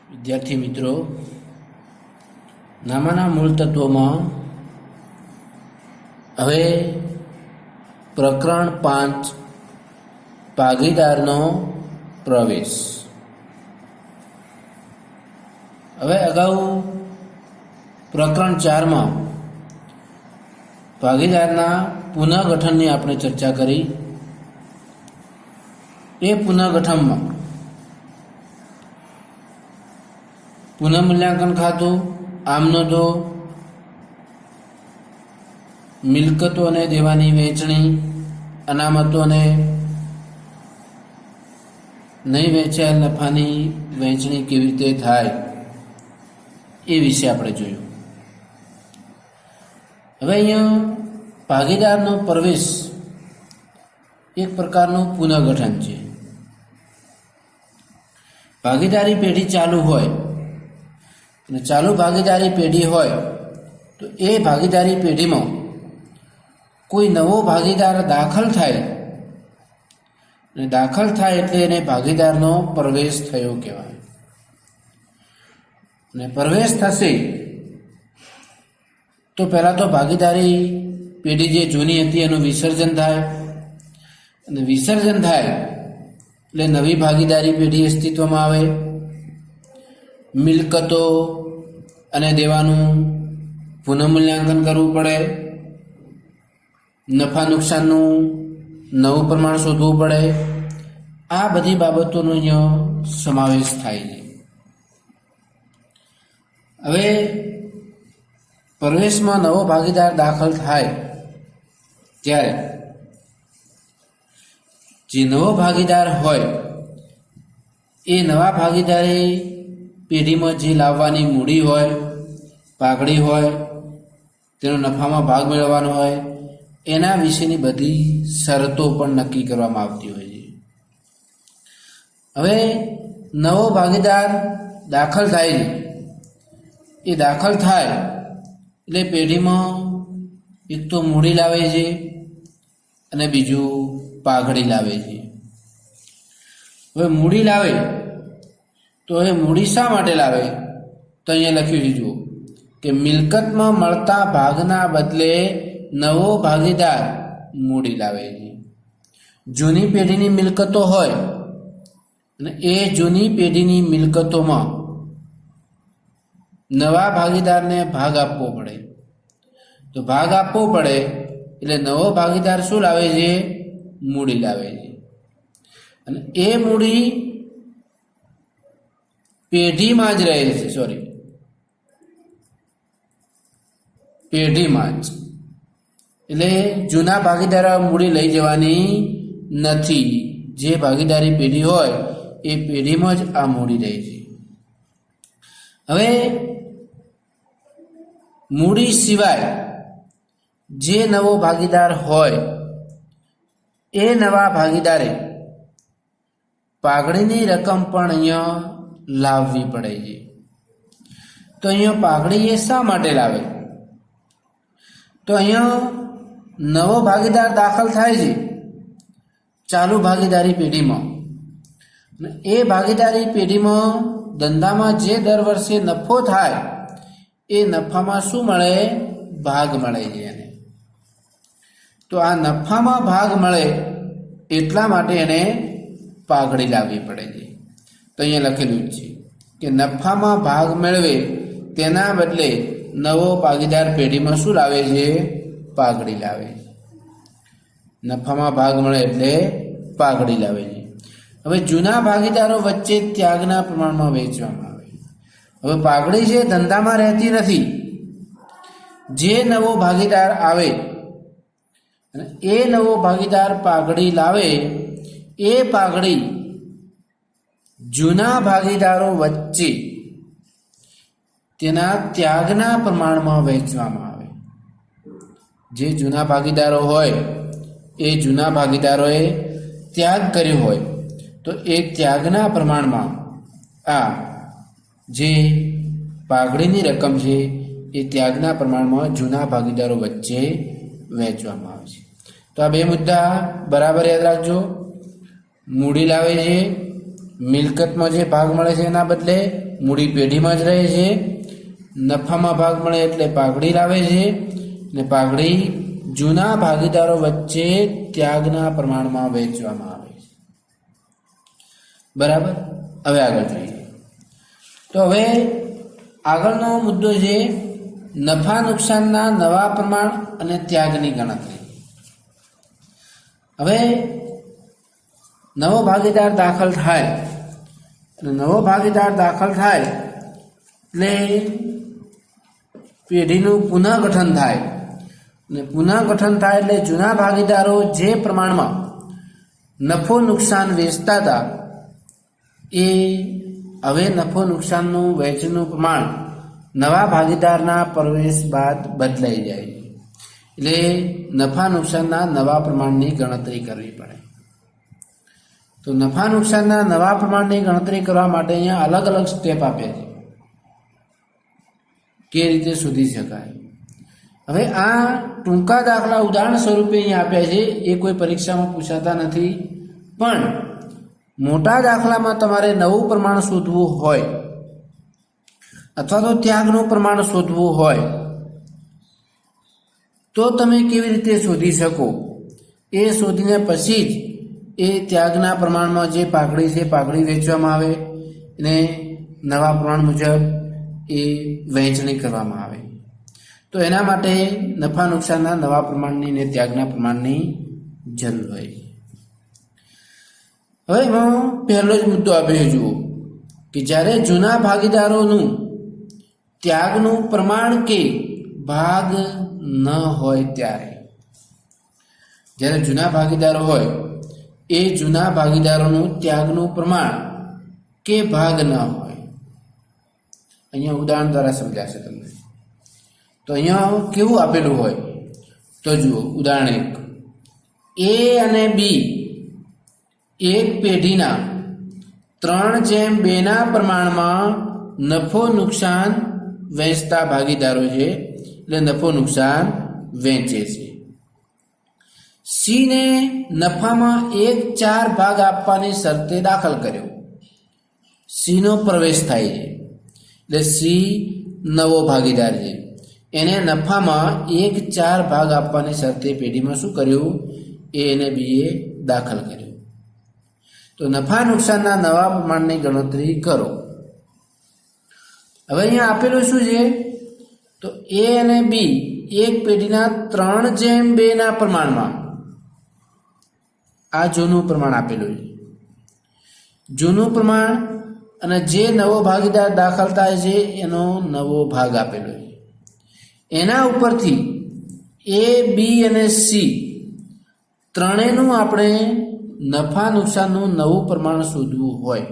विद्यार्थी मित्रों, नामाना मूल तत्व में हवे प्रकरण 5 भागीदारनो प्रवेश। हवे अगाऊ प्रकरण 4 में भागीदारना पुनर्गठन की आपणे चर्चा करी। ए पुनर्गठन में पुनर्मूल्यांकन खातु, आमनो दो, मिलकतों ने देवानी वेचणी, अनामतों ने नहीं वेचाયેલ नफानी वेचणी केवी रीते थाय ए विषे आपणे जोयुं। हवे अहींया भागीदारनो प्रवेश एक प्रकारनुं पुनर्गठन छे। भागीदारी पेढ़ी चालू होय અને ચાલુ ભાગીદારી પેઢી હોય તો એ ભાગીદારી પેઢીમાં કોઈ નવો ભાગીદાર દાખલ થાય અને દાખલ થાય એટલે એને ભાગીદારનો પ્રવેશ થયો કહેવાય। અને પ્રવેશ થશે તો પહેલાં તો ભાગીદારી પેઢી જે જૂની હતી એનું વિસર્જન થાય અને વિસર્જન થાય એટલે નવી ભાગીદારી પેઢી અસ્તિત્વમાં આવે। मिलकतों अने देवानुं पुनर्मूल्यांकन करवुं पड़े, नफा नुकसाननुं नवुं प्रमाण शोधवुं पड़े। आ बधी बाबतोनो अहींया समावेश थाय छे। हवे प्रवेशमां नवो भागीदार दाखल थाय त्यारे जे नवो भागीदार होय ए नवा भागीदारी पेढ़ी में जे लाववानी मूड़ी होय, पागड़ी होय, तेनो नफामां भाग मेळववानो होय, एना विशेनी बधी शरतो पण नक्की करवामां आवती होय छे। हवे नवो भागीदार दाखल थाय ए दाखल थाय एटले पेढ़ीमां एक तो मूड़ी लावे छे अने बीजुं पागड़ी लावे छे। हवे मूड़ी लावे तो ये मूड़ी शा माटे लावे तो अहींया लख्युं छे जुओ के मिलकत में मळता भागना बदले नवो भागीदार मूड़ी लावे छे। जूनी पेढ़ीनी मिलकतो होय अने ए जूनी पेढ़ीनी मिलकतोमां नवा भागीदारने भाग आपवो पड़े। तो भाग आपवो पड़े एटले नवो भागीदार शुं लावे छे? मूड़ी लावे छे। अने ए मूड़ी पेढ़ी में ज रहे छे, सॉरी पेढ़ी में ज एटले जूना भागीदार मूड़ी लई जवानी नथी। जे भागीदारी पेढ़ी होय ए पेढ़ी में ज आ मूड़ी रहे छे। हवे मूड़ी सिवाय जे नवो भागीदार होय ए नवा भागीदारे पागड़ीनी रकम पण अहींया लाववी पड़े छे। तो अहींया पागड़ी ए शा माटे लावे? तो अहींया नवो भागीदार दाखल थाय छे चालू भागीदारी पेढ़ी में। ए भागीदारी पेढ़ी में धंधा में जे दर वर्षे नफो थाय ए नफा में शुं मळे? भाग मळे छे एने। तो आ नफा में भाग मळे एटला माटे एने पागड़ी लाववी पड़े छे। तो अहींया लखेલું છે કે નફામાં ભાગ મેળવે તેના બદલે નવો ભાગીદાર પેઢીમાં શું લાવે છે? પાઘડી લાવે છે। નફામાં ભાગ મળે એટલે પાઘડી લાવે છે। હવે જૂના ભાગીદારો વચ્ચે ત્યાગના પ્રમાણમાં વેચવામાં આવે। હવે પાઘડી છે ધંધામાં રહેતી નથી। જે નવો ભાગીદાર આવે અને એ નવો ભાગીદાર પાઘડી લાવે એ પાઘડી जूना भागीदारों वच्चे तेना त्यागना प्रमाण में वेचवामां आवे। जे जूना भागीदारों होय ए जूना भागीदारोए त्याग कर्यो होय तो ए त्यागना प्रमाण में आ जे पागड़ीनी रकम छे ए त्यागना प्रमाण में जूना भागीदारों वच्चे वेचवामां आवे छे। तो आ बे मुद्दा बराबर याद राखजो। मूड़ी लावे छे મિલકતમાં જે ભાગ મળે છે એના બદલે મૂડી પેઢીમાં જ રહે છે. નફામાં ભાગ મળે એટલે પાઘડી લાવે છે ને પાઘડી જૂના ભાગીદારો વચ્ચે ત્યાગના પ્રમાણમાં વહેંચવામાં આવે છે. બરાબર. હવે આગળ જોઈએ. તો હવે આગળનો મુદ્દો છે નફા નુકસાનના નવા પ્રમાણ અને ત્યાગની ગણતરી. હવે નવો ભાગીદાર દાખલ થાય અને નવો ભાગીદાર દાખલ થાય એટલે પેઢીનું પુનઃગઠન થાય અને પુનઃગઠન થાય એટલે જૂના ભાગીદારો જે પ્રમાણમાં નફો નુકસાન વેચતા હતા એ હવે નફો નુકસાનનું વહેંચનું પ્રમાણ નવા ભાગીદારના પ્રવેશ બાદ બદલાઈ જાય છે. એટલે નફા નુકસાનના નવા પ્રમાણની ગણતરી કરવી પડે. તો નફા નુકસાનના નવા પ્રમાણની ગણતરી કરવા માટે અહીંયા અલગ અલગ સ્ટેપ આપ્યા છે કે રીતે શોધી શકાય. હવે આ ટૂંકા દાખલા ઉદાહરણ સ્વરૂપે અહીંયા આપ્યા છે. એ કોઈ પરીક્ષામાં પૂછાતા નથી, પણ મોટા દાખલામાં તમારે નવું પ્રમાણ શોધવું હોય અથવા તો ત્યાગનું પ્રમાણ શોધવું હોય તો તમે કેવી રીતે શોધી શકો એ શોધીને પછી જ એ ત્યાગના પ્રમાણમાં જે પાઘડી છે પાઘડી વેચવામાં આવે અને નવા પ્રમાણ મુજબ એ વહેંચણી કરવામાં આવે. તો એના માટે નફા નુકસાનના નવા પ્રમાણની ને ત્યાગના પ્રમાણની જરૂર હોય. હવે એમાં પહેલો જ મુદ્દો આપ્યો જુઓ કે જ્યારે જૂના ભાગીદારોનું ત્યાગનું પ્રમાણ કે ભાગ ન હોય ત્યારે, જ્યારે જૂના ભાગીદારો હોય એ જૂના ભાગીદારોનું ત્યાગનું પ્રમાણ કે ભાગ ન હોય. અહીંયા ઉદાહરણ દ્વારા સમજાશે તમને. તો અહીંયા કેવું આપેલું હોય તો જુઓ ઉદાહરણ 1, એ અને બી એક પેઢીના 3:2 પ્રમાણમાં નફો નુકસાન વહેંચતા ભાગીદારો છે, એટલે નફો નુકસાન વહેંચે છે. સી ને નફામાં 1/4 ભાગ આપવાની શરતે દાખલ કર્યો. સી નો પ્રવેશ થાય છે એટલે સી નવો ભાગીદાર છે, એને નફામાં 1/4 ભાગ આપવાની શરતે પેઢીમાં શું કર્યું, એ અને બી એ દાખલ કર્યો. તો નફા નુકસાનના નવા પ્રમાણની ગણતરી કરો. હવે અહીંયા આપેલું શું છે તો એ અને બી એક પેઢીના 3:2 પ્રમાણમાં, આ જૂનું પ્રમાણ આપેલું છે. જૂનું પ્રમાણ અને જે નવો ભાગીદાર દાખલ થાય છે એનો નવો ભાગ આપેલો છે. એના ઉપરથી એ બી અને સી ત્રણેયનું આપણે નફા નુકસાનનું નવું પ્રમાણ શોધવું હોય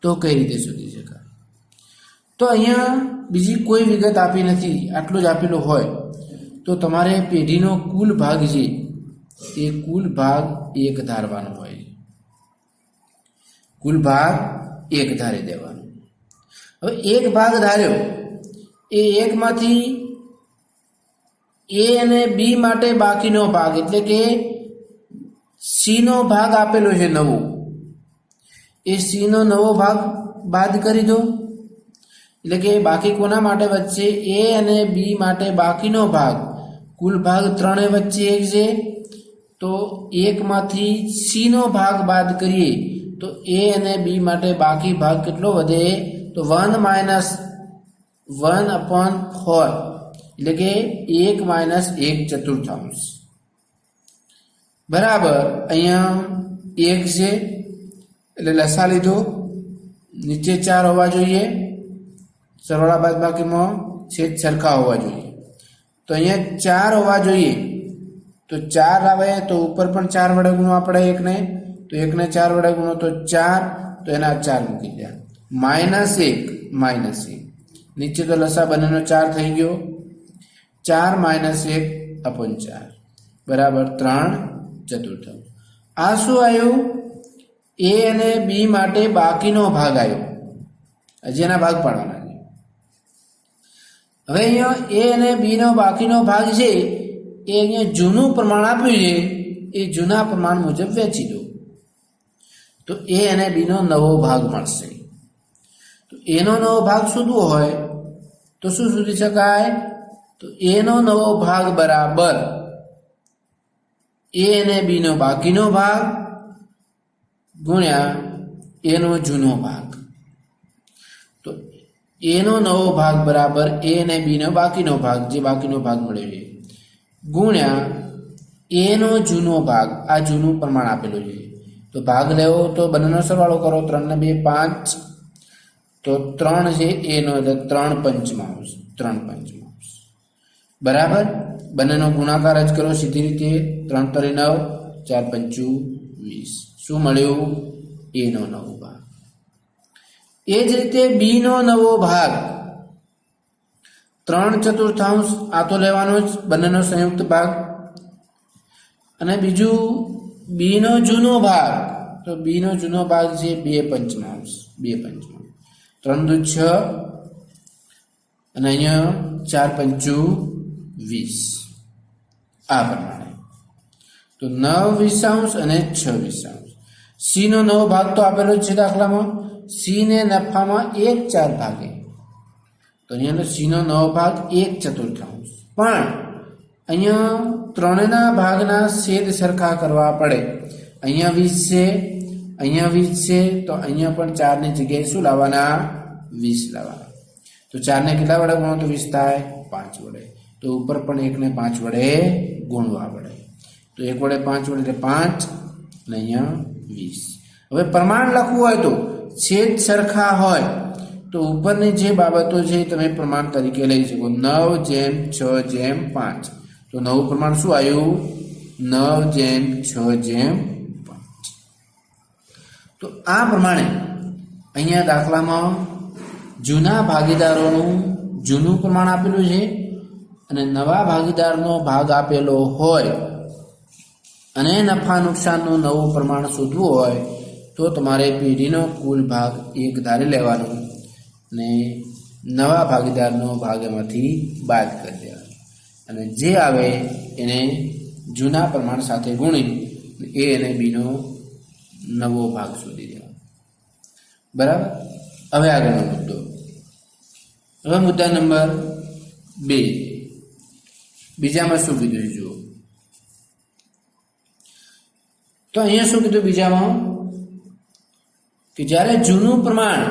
તો કઈ રીતે શોધી શકાય? તો અહીંયા બીજી કોઈ વિગત આપી નથી, આટલું જ આપેલું હોય તો તમારે પેઢીનો કુલ ભાગ છે એ કુલ ભાગ 1 ધારવાનો હોય. કુલ ભાગ 1 ધારી દેવાનો. હવે 1 ભાગ ધાર્યો એ 1 માંથી એ અને બી માટે બાકીનો ભાગ એટલે કે સી નો ભાગ આપેલો છે નવો, એ સી નો નવો ભાગ બાદ કરી દો. એટલે કે બાકી કોના માટે વચ્ચે, એ અને બી માટે બાકીનો ભાગ, કુલ ભાગ 3 વચ્ચે 1 છે તો 1 માંથી સી નો ભાગ બાદ કરીએ તો એ અને બી માટે બાકી ભાગ કેટલો વધે તો 1 - 1/4 એટલે કે 1 - 1/4 બરાબર. અહીંયા 1 છે એટલે લસા લીધો, નીચે 4 હોવા જોઈએ, સરવાળા બાદ બાકીમાં છેદ સરખા હોવા જોઈએ. તો અહીંયા 4 હોવા જોઈએ તો 4 આવે તો ઉપર પણ 4 વડે ગુણો આપણે 1 ને, તો 1 ને 4 વડે ગુણો તો 4, તો એના 4 મૂકી દે. -1 નીચે તો લસા બંનેનો 4 થઈ ગયો. 4 - 1/4 બરાબર 3/4. આ શું આવ્યું? એ અને બી માટે બાકીનો ભાગ આવ્યો. હજી એના ભાગ પાડવાના છે. હવે અહીંયા એ અને બી નો બાકીનો ભાગ છે એ અહીંયા જૂનું પ્રમાણ આપ્યું છે, એ જૂના પ્રમાણ મુજબ વેચી દો. તો એ અને બીનો નવો ભાગ મળશે. તો એનો નવો ભાગ શોધવો હોય તો શું શોધી શકાય? તો એનો નવો ભાગ બરાબર એ અને બીનો બાકીનો ભાગ ગુણ્યા એનો જૂનો ભાગ. તો એનો નવો ભાગ બરાબર એ અને બીનો બાકીનો ભાગ, જે બાકીનો ભાગ મળ્યો છે, ગુણ્યા એનો જૂનો ભાગ, આ જૂનું પ્રમાણ આપેલું છે. તો ભાગ લેવો તો બંનેનો સરવાળો કરો, 3 ને 2 5, તો 3 છે એનો એટલે 3 પંચમાંશ, 3 પંચમાંશ બરાબર. બંનેનો ગુણાકાર જ કરો સીધી રીતે, 3 તરી 9, 4 પંચું 20. શું મળ્યું? એનો નવો ભાગ. એ જ રીતે બીનો નવો ભાગ 3/4, આ તો લેવાનો જ બંનેનો સંયુક્ત ભાગ. અને બીજું બીનો જૂનો ભાગ, તો બીનો જૂનો ભાગ છે 2 પંચમાંશ, 2 પંચમાંશ, 3 દુ 6 અને અહીંયા 4 પંચું 20. આ પ્રમાણે તો 9/20 અને 6/20. સી નો નવો ભાગ તો આપેલો જ છે દાખલામાં. સી ને નફામાં 1/4 ભાગે, તો અહીંયા સી નો નવો ભાગ 1/4. પણ અહીંયા ત્રણેના ભાગના છેદ સરખા કરવા પડે. અહીંયા 20 છે, અહીંયા 20 છે, તો અહીંયા પણ 4 ની જગ્યાએ શું લાવવાના? 20 લાવવાના. તો 4 ને કેટલા વડે ગુણો તો 20 થાય? 5 વડે. તો ઉપર પણ 1 ને 5 વડે ગુણવા પડે. તો 1 વડે 5 વડે એટલે 5 અને અહીંયા 20. હવે પ્રમાણ લખવું હોય તો છેદ સરખા હોય તો ઉપરની જે બાબતો છે તમે પ્રમાણ તરીકે લઈ શકો. 9/6/5. તો નવું પ્રમાણ શું આવ્યું? 9/6/5. તો આ પ્રમાણે અહીંયા દાખલામાં જૂના ભાગીદારોનું જૂનું પ્રમાણ આપેલું છે અને નવા ભાગીદારનો ભાગ આપેલો હોય અને નફા નુકસાનનું નવું પ્રમાણ શોધવું હોય તો તમારે પેઢીનો કુલ ભાગ એક ધારી લેવાનો અને નવા ભાગીદારનો ભાગ એમાંથી બાદ કરી દેવાનો અને જે આવે એને જૂના પ્રમાણ સાથે ગુણી એ અને બીનો નવો ભાગ શોધી દેવાનો. બરાબર. હવે આગળનો મુદ્દો. હવે મુદ્દા નંબર 2. બીજામાં શું કીધું છે જુઓ. તો અહીંયા શું કીધું બીજામાં? કે જ્યારે જૂનું પ્રમાણ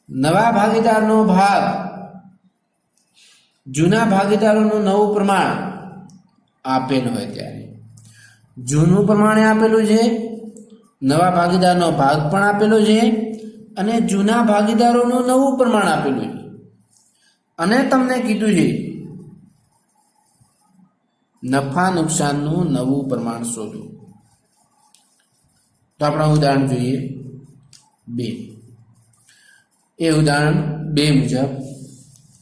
નવા ભાગીદારનો ભાગ જૂના ભાગીદારોનું નવું પ્રમાણ આપેલું હોય ત્યારે જૂનું પ્રમાણે આપેલું છે, નવા ભાગીદારનો ભાગ પણ આપેલો છે અને જૂના ભાગીદારોનું નવું પ્રમાણ આપેલું છે અને તમને કીધું છે નફા નુકસાનનું નવું પ્રમાણ શોધો. તો આપણે ઉદાહરણ જોઈએ 2. એ ઉદાહરણ 2 મુજબ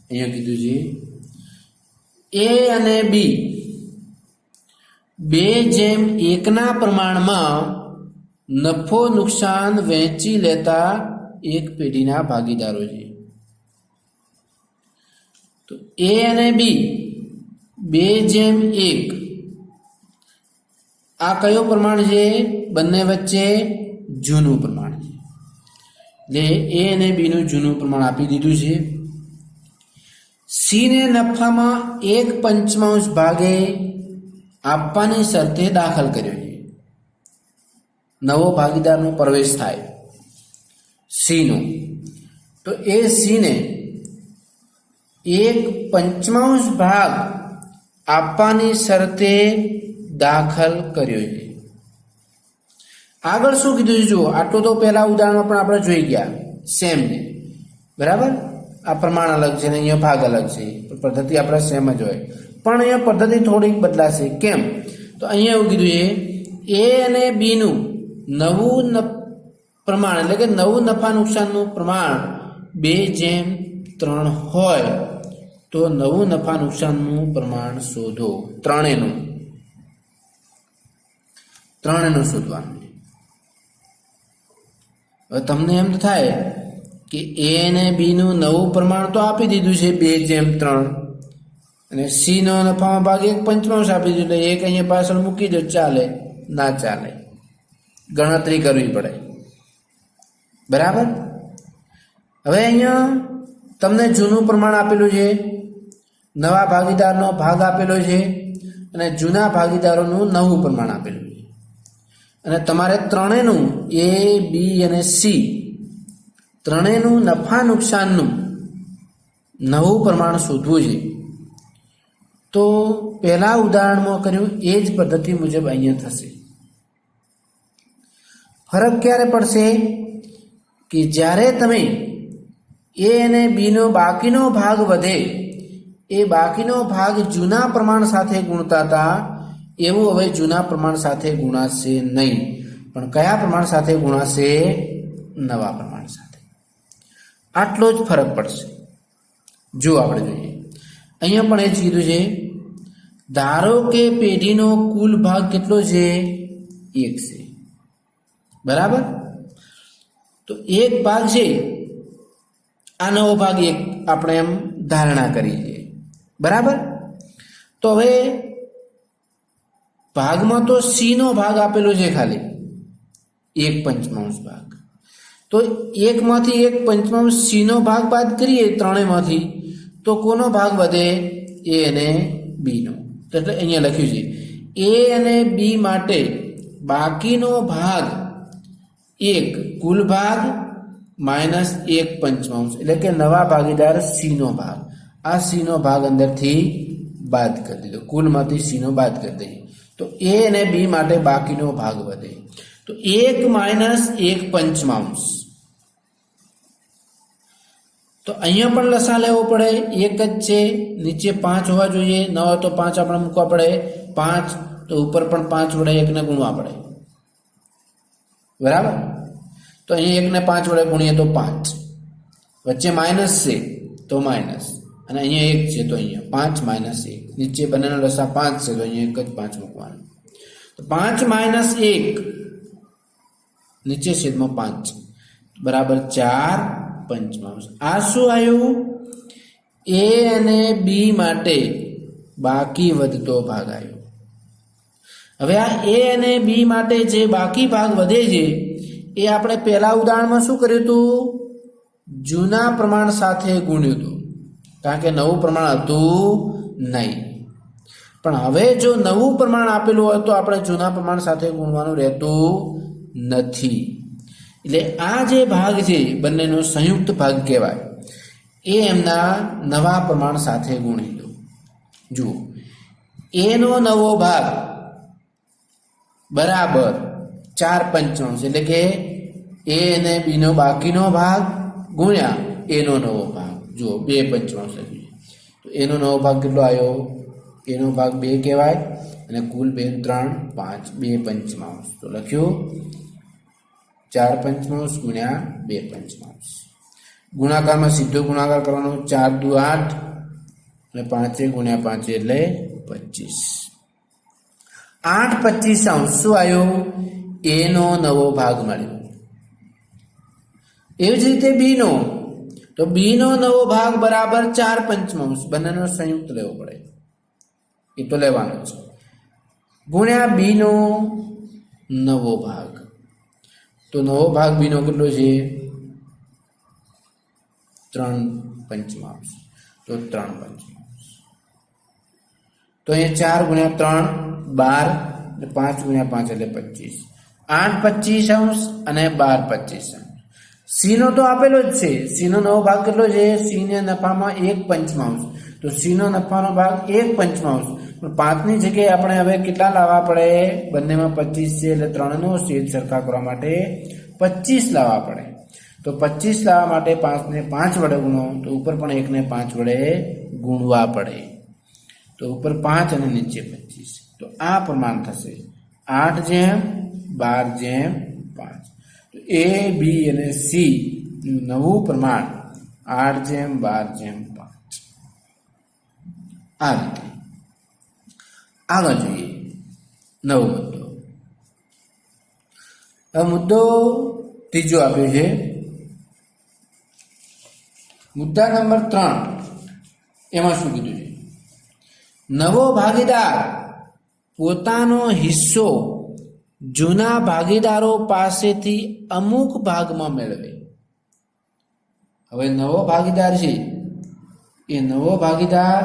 અહીંયા કીધું છે એ અને બી 2/1 પ્રમાણમાં નફો નુકસાન વહેંચી લેતા એક પેઢીના ભાગીદારો છે. તો એ અને બી 2/1 આ કયો પ્રમાણ છે? બંને વચ્ચે જૂનું પ્રમાણ છે. એટલે એ અને બી નું જૂનું પ્રમાણ આપી દીધું છે. સી ને નફામાં 1/5 ભાગે આપવાની શરતે દાખલ કર્યો છે. નવો ભાગીદારનો પ્રવેશ થાય સી નો, તો એ સી ને 1/5 ભાગ આપવાની શરતે દાખલ કર્યો છે. આગળ શું કીધું છે જુઓ. આટલું તો પહેલા ઉદાહરણમાં પણ આપણે જોઈ ગયા સેમ ને. બરાબર. આ પ્રમાણ અલગ છે ને અહીંયા ભાગ અલગ છે, પદ્ધતિ આપણે સેમ જ હોય. પણ અહીંયા પદ્ધતિ થોડીક બદલાશે. કેમ? તો અહીંયા એવું કીધું છે એ અને બી નું નવું પ્રમાણ એટલે કે નવું નફા નુકસાનનું પ્રમાણ 2/3 હોય તો નવું નફા નુકસાનનું પ્રમાણ શોધો. ત્રણેયનું શોધવાનું. હવે તમને એમ થાય કે એ અને બી નું નવું પ્રમાણ તો આપી દીધું છે 2/3 અને સી નો નફામાં ભાગ 1/5 આપી દીધું એટલે એક અહીંયા પાછળ મૂકી દો, ચાલે? ના ચાલે. ગણતરી કરવી પડે. બરાબર. હવે અહીંયા તમને જૂનું પ્રમાણ આપેલું છે, નવા ભાગીદારનો ભાગ આપેલો છે અને જૂના ભાગીદારોનું નવું પ્રમાણ આપેલું છે. અને તમારે ત્રણેયનું એ, બી અને સી ત્રણેયનું નફા નુકસાનનું નવું પ્રમાણ શોધવું છે. તો પહેલા ઉદાહરણમાં કર્યું એ જ પદ્ધતિ મુજબ અહીંયા થશે. ફરક ક્યારે પડશે કે જ્યારે તમે એ અને બીનો બાકીનો ભાગ વધે, એ બાકીનો ભાગ જૂના પ્રમાણ સાથે ગુણતા હતા એવું હવે જૂના પ્રમાણ સાથે ગુણાશે નહીં, પણ કયા પ્રમાણ સાથે ગુણાશે? નવા પ્રમાણ સાથે. આટલો જ ફરક પડશે. જો આપણે જોઈએ અહીંયા પણ એ જ કીધું છે, ધારો કે પેઢીનો કુલ ભાગ કેટલો છે? 1 છે. બરાબર. તો એક ભાગ છે, આ નવો ભાગ 1 આપણે એમ ધારણા કરી છે. બરાબર. તો હવે ભાગમાં તો સી નો ભાગ આપેલો છે, ખાલી 1/5 ભાગ. તો 1માંથી 1/5 સી નો ભાગ બાદ કરીએ ત્રણેયમાંથી, તો કોનો ભાગ વધે? એ અને બી નો. એટલે અહીંયા લખ્યું છે એ અને બી માટે બાકીનો ભાગ 1 કુલ ભાગ માઇનસ 1/5, એટલે કે નવા ભાગીદાર સી નો ભાગ. આ સી નો ભાગ અંદરથી બાદ કરી દીધો, કુલમાંથી સી નો બાદ કરી દઈએ. તો એ અને બી માટે બાકીનો ભાગ વધે. તો 1 માઇનસ 1/5. તો અહીંયા પણ લસા લેવો પડે, 1 જ છે, નીચે 5 હોવા જોઈએ, ન હોય તો 5 આપણે મૂકવા પડે. 5 તો ઉપર પણ 5 વડે 1 ને ગુણવા પડે. બરાબર. તો અહીં 1 ને 5 વડે ગુણીએ તો 5, વચ્ચે માઇનસ છે તો માઇનસ, અને અહીંયા 1 છે તો અહીંયા 5 માઇનસ 1, નીચે બંનેનો લસા 5 છે તો અહીંયા 1 જ 5 મૂકવાનું. તો 5 માઇનસ 1 નીચે છેદમાં 5 બરાબર 4/5. આ શું આવ્યું? એ અને બી માટે બાકી વધતો ભાગ આવ્યો. હવે આ એ અને બી માટે જે બાકી ભાગ વધે છે એ આપણે પહેલા ઉદાહરણમાં શું કર્યું હતું? જૂના પ્રમાણ સાથે ગુણ્યું હતું, કારણ કે નવું પ્રમાણ હતું નહીં. પણ હવે જો નવું પ્રમાણ આપેલું હોય તો આપણે જૂના પ્રમાણ સાથે ગુણવાનું રહેતું નથી. એટલે આ જે ભાગ છે બંનેનો સંયુક્ત ભાગ કહેવાય, એ એમના નવા પ્રમાણ સાથે ગુણી દો. જુઓ, એનો નવો ભાગ બરાબર 4/5, એટલે કે એ અને બીનો બાકીનો ભાગ ગુણ્યા એનો નવો ભાગ. જુઓ 2/5 લખ્યું. તો એનો નવો ભાગ કેટલો આવ્યો? એનો ભાગ 2 કહેવાય, અને કુલ 2 3 5 2/5. તો લખ્યું 4/5 ગુણ્યા 2/5. ગુણાકારમાં સીધો ગુણાકાર કરવાનો, 4 દુ 8 અને 5 ગુણ્યા 5 એટલે 25. 8/25 શું આવ્યો? એનો નવો ભાગ મળ્યો. એવી જ રીતે બીનો, તો બીનો નવો ભાગ બરાબર 4/5, બંનેનો સંયુક્ત લેવો પડે, એ તો લેવાનો છે, ગુણ્યા બીનો નવો ભાગ. તો નવો ભાગ બીનો કેટલો છે? 3/5, તો 3/5. તો અહીંયા 4 ગુણ્યા 3 12, 5 ગુણ્યા 5 એટલે 25. 8/25 અને 12/25. સી નો તો આપેલો જ છે, સી નો નવો ભાગ કેટલો છે? સી ને નફામાં 1/5, તો સી નો નફાનો ભાગ 1/5. પણ 5 ની જગ્યાએ આપણે હવે કેટલા લાવવા પડે? બંનેમાં 25 છે, એટલે 3 નો છેદ સરખા કરવા માટે 25 લાવવા પડે. તો 25 લાવવા માટે 5 ને 5 વડે ગુણો, તો ઉપર પણ 1 ને 5 વડે ગુણવા પડે. તો ઉપર 5 અને નીચે 25. તો આ પ્રમાણ થશે 8/12/5. તો એ, બી અને સી નવું પ્રમાણ 8/12/5. આ રીતે. આગળ જોઈએ નવો મુદ્દો. હવે મુદ્દો ત્રીજો આપ્યો છે, મુદ્દા નંબર 3. એમાં શું કીધું છે? નવો ભાગીદાર પોતાનો હિસ્સો જૂના ભાગીદારો પાસેથી અમુક ભાગમાં મેળવે. હવે નવો ભાગીદાર છે એ નવો ભાગીદાર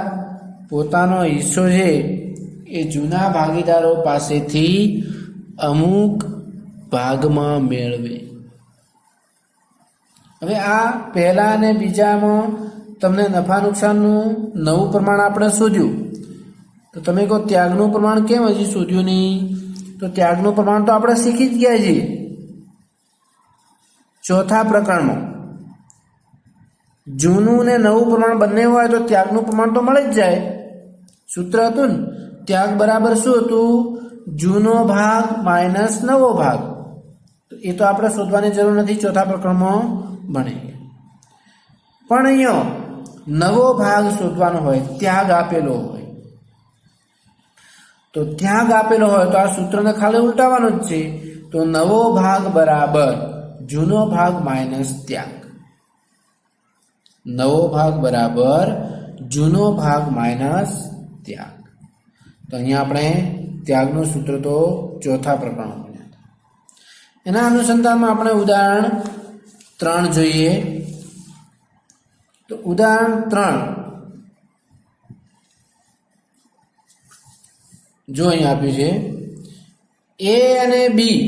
પોતાનો હિસ્સો છે એ જૂના ભાગીદારો પાસેથી અમુક ભાગમાં મેળવે. હવે આ પહેલા અને બીજામાં તમને નફા નુકસાનનું નવું પ્રમાણ આપણે શોધ્યું, તો તમે કહો ત્યાગનું પ્રમાણ કેમ હજી શોધ્યું નહીં? તો ત્યાગનું પ્રમાણ તો આપણે શીખી જ ગયા છીએ ચોથા પ્રકરણમાં. જૂનું ને નવું પ્રમાણ બંને હોય તો ત્યાગનું પ્રમાણ તો મળી જ જાય. સૂત્ર હતું ને, ત્યાગ બરાબર શું હતું? જૂનો ભાગ માઇનસ નવો ભાગ. તો એ તો આપણે શોધવાની જરૂર નથી, ચોથા પ્રકરણમાં ભણે. પણ અહીંયા નવો ભાગ શોધવાનો હોય, ત્યાગ આપેલો હોય, તો ત્યાગ આપેલો હોય તો આ સૂત્રને ખાલી ઉલટાવવાનું જ છે. તો નવો ભાગ બરાબર જૂનો ભાગ માઇનસ ત્યાગ. નવો ભાગ બરાબર જૂનો ભાગ માઇનસ ત્યાગ. તો અહીંયા આપણે ત્યાગનું સૂત્ર તો ચોથા પ્રકરણ ભણ્યા. એના અનુસંધાનમાં આપણે ઉદાહરણ 3 જોઈએ. તો ઉદાહરણ 3 જો અહીં આપ્યું છે, એ અને બી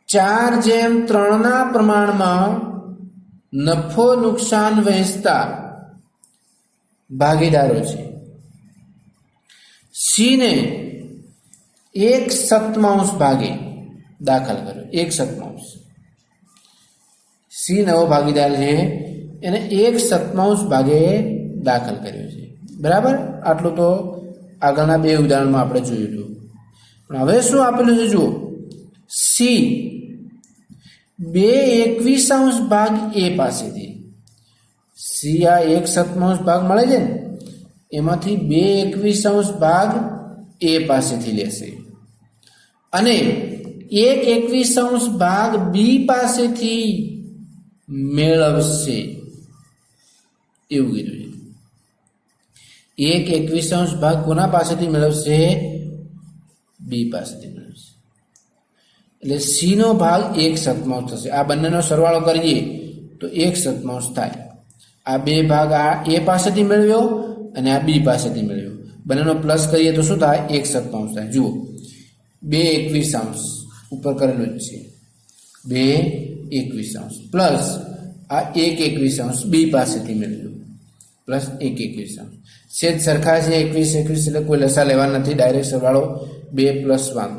4:3 ના પ્રમાણમાં નફો નુકસાન વહેંચતા ભાગીદારો છે. સી ને 1/7 ભાગે દાખલ કર્યો. 1/7 સી નવો ભાગીદાર છે, એને 1/7 ભાગે દાખલ કર્યો છે. બરાબર, આટલું તો આગળના 2 ઉદાહરણમાં આપણે જોયું હતું. પણ હવે શું આપેલું છે જુઓ, સી 2/21 ભાગ એ પાસેથી. સી આ 1/7 ભાગ મળે છે ને, એમાંથી 2/21 ભાગ એ પાસેથી લેશે અને 1/21 ભાગ બી પાસેથી મેળવશે એવું કીધું છે. 1/21 ભાગ કોના પાસેથી મેળવશે? બી પાસેથી મેળવશે. એટલે સી નો ભાગ 1/7 થશે. આ બંનેનો સરવાળો કરીએ તો 1/7 થાય. આ 2 ભાગ આ એ પાસેથી મેળવ્યો અને આ બી પાસેથી મેળવ્યો, બંનેનો પ્લસ કરીએ તો શું થાય? 1/7 થાય. જુઓ 2/21 ઉપર કરેલું જ છે, 2/21 પ્લસ આ 1/21 બી પાસેથી મેળવ્યું પ્લસ 1/21. છેદ સરખા છે, 21 એટલે કોઈ લસા લેવા નથી, ડાયરેક્ટ સરવાળો 2 + 1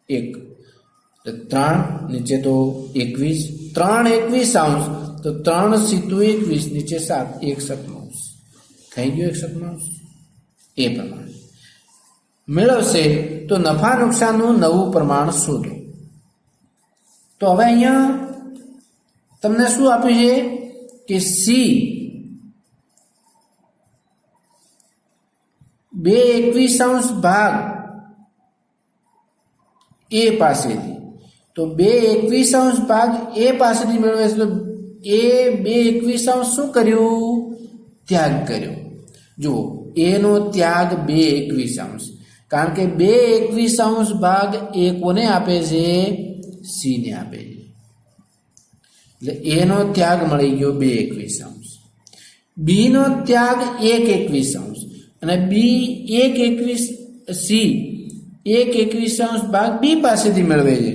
1 3 નીચે તો 21, 3/21 તો 3 × 21 નીચે 7 1/7 થઈ ગયો. 1/7 એ પ્રમાણે મેળવશે. તો નફા નુકસાનનું નવું પ્રમાણ શોધો. તો હવે અહીંયા તમને શું આપ્યું છે કે સી 2/21 ભાગ એ પાસેથી. તો 2/21 ભાગ એ પાસેથી મેળવે છે. તો એ 2/21 શું કર્યું? ત્યાગ કર્યો. જુઓ એનો ત્યાગ 2/21, કારણ કે 2/21 ભાગ એ કોને આપે છે? સી ને આપે છે. એટલે એનો ત્યાગ મળી ગયો 2/21. બી નો ત્યાગ 1/21 અને બી 1/21 સી 1/21 ભાગ બી પાસેથી મેળવે છે.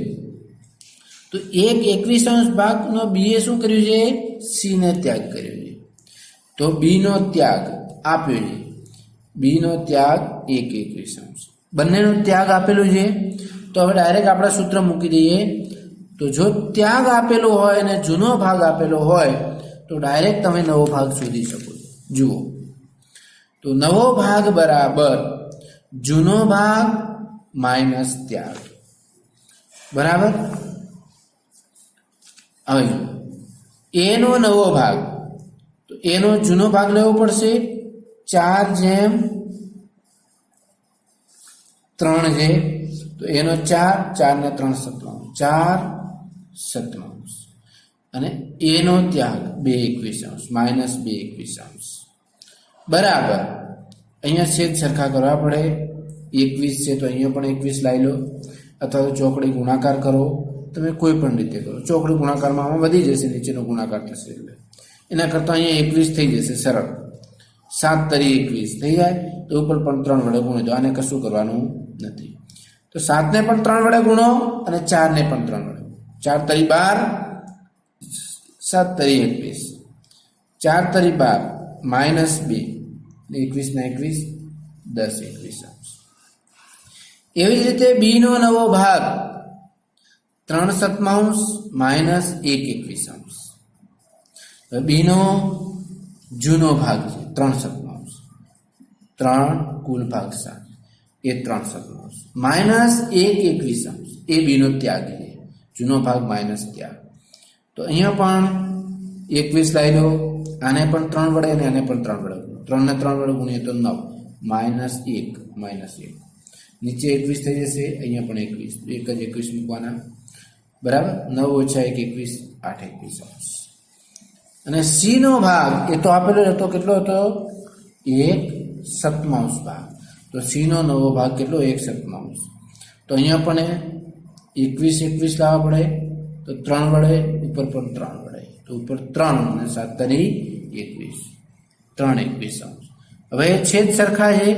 તો 1/21 ભાગનો બી એ શું કર્યું છે? સી ને ત્યાગ કર્યો છે. તો બી નો ત્યાગ આપ્યો છે. બી નો ત્યાગ 1/21, બંનેનો ત્યાગ આપેલું છે. તો હવે ડાયરેક્ટ આપણે સૂત્ર મૂકી દઈએ. તો જો ત્યાગ આપેલો હોય અને જૂનો ભાગ આપેલો હોય તો ડાયરેક્ટ તમે નવો ભાગ શોધી શકો. જુઓ તો નવો ભાગ બરાબર જૂનો ભાગ માઇનસ ત્યાગ. બરાબર. હવે એનો નવો ભાગ, તો એનો જૂનો ભાગ લેવો પડશે. 4/3 છે, તો એનો 4 ને 3 4/7 અને એનો ત્યાગ 2/21 માઇનસ 2/21 બરાબર. અહીંયા છેદ સરખા કરવા પડે. 21 છે તો અહીંયા પણ 21 લાવી લો, અથવા તો ચોકડી ગુણાકાર કરો, તમે કોઈ પણ રીતે કરો. ચોકડી ગુણાકારમાં આમાં વધી જશે, નીચેનો ગુણાકાર થશે એટલે એના કરતાં અહીંયા 21 થઈ જશે સરળ. 7 તરી 21 થઈ જાય તો ઉપર પણ 3 વડે ગુણી દો. આને કશું કરવાનું નથી. તો 7 ને પણ 3 વડે ગુણો અને 4 ને પણ 3 વડે. 4 તરી 12, 7 તરી 21, 4 તરી 12 માઇનસ 2, 21 ને 21 10 21. એવી જ રીતે બી નો નવો ભાગ 3/7 માઇનસ 1/21. બી નો જૂનો ભાગ છે 3/7, 3 કુલ ભાગ 7 એ 3/7 માઇનસ 1/21 એ બી નો ત્યાગ છે. જૂનો ભાગ માઇનસ ત્યાગ. તો અહીંયા પણ 21 લાવી લો, આને પણ 3 વડે અને આને પણ 3 વડે. 3 ને 3 વડે ગુણીએ તો 9 માઇનસ 1 નીચે 21 થઈ જશે, અહીંયા પણ 21, એક જ 21 મૂકવાના બરાબર. 9 ઓછા 1 21 8/21. અને સી નો ભાગ એ તો આપેલો હતો, કેટલો હતો? 1/7 ભાગ. તો સી નો નવો ભાગ કેટલો? 1/7. તો અહીંયા પણ 21 લાવવા પડે, તો 3 વડે, ઉપર પણ 3 વડે, તો ઉપર 3 અને 7 તરી 21, 3/21. હવે છેદ સરખા છે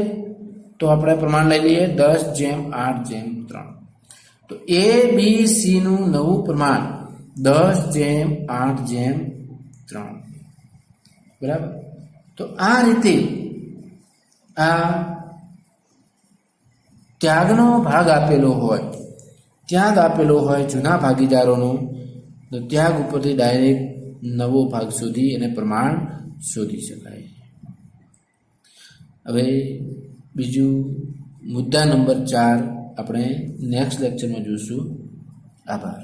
તો આપણે પ્રમાણ લઈ લઈએ 10/8/3. તો એ બી સી નું નવું પ્રમાણ 10/8/3 બરાબર. તો આ રીતે આ ત્યાગનો ભાગ આપેલો હોય, ત્યાગ આપેલો હોય જૂના ભાગીદારોનો, તો ત્યાગ ઉપરથી ડાયરેક્ટ નવો ભાગ શોધી અને પ્રમાણ શોધી શકાય. હવે બીજું મુદ્દા નંબર 4 આપણે નેક્સ્ટ લેક્ચરમાં જોઈશું. આભાર.